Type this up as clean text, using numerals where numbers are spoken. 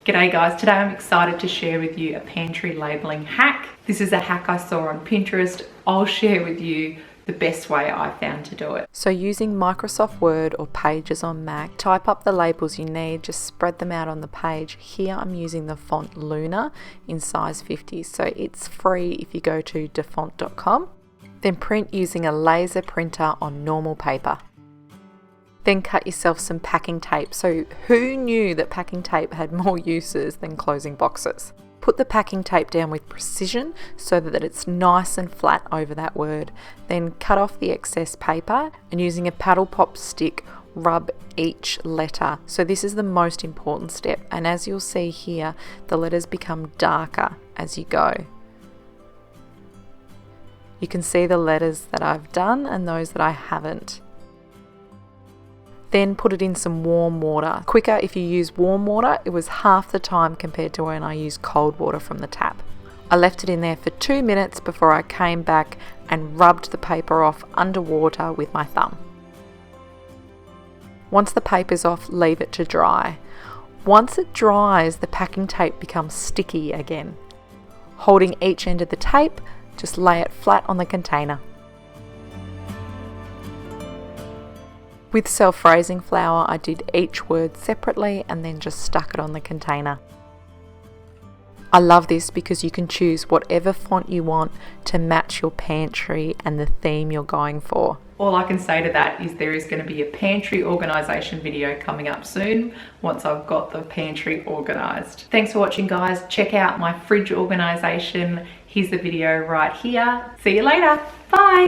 G'day guys, today I'm excited to share with you a pantry labelling hack. This is a hack I saw on Pinterest. I'll share with you the best way I found to do it. So using Microsoft Word or Pages on Mac, type up the labels you need, just spread them out on the page. Here I'm using the font Luna in size 50, so it's free if you go to defont.com. Then print using a laser printer on normal paper. Then cut yourself some packing tape. So who knew that packing tape had more uses than closing boxes? Put the packing tape down with precision so that it's nice and flat over that word. Then cut off the excess paper and using a paddle pop stick, rub each letter. So this is the most important step. And as you'll see here, the letters become darker as you go. You can see the letters that I've done and those that I haven't. Then put it in some warm water. Quicker if you use warm water. It was half the time compared to when I used cold water from the tap. I left it in there for 2 minutes before I came back and rubbed the paper off underwater with my thumb. Once the paper's off, leave it to dry. Once it dries, the packing tape becomes sticky again. Holding each end of the tape, just lay it flat on the container. With self-raising flour, I did each word separately and then just stuck it on the container. I love this because you can choose whatever font you want to match your pantry and the theme you're going for. All I can say to that is there is going to be a pantry organisation video coming up soon once I've got the pantry organised. Thanks for watching guys. Check out my fridge organisation. Here's the video right here. See you later. Bye.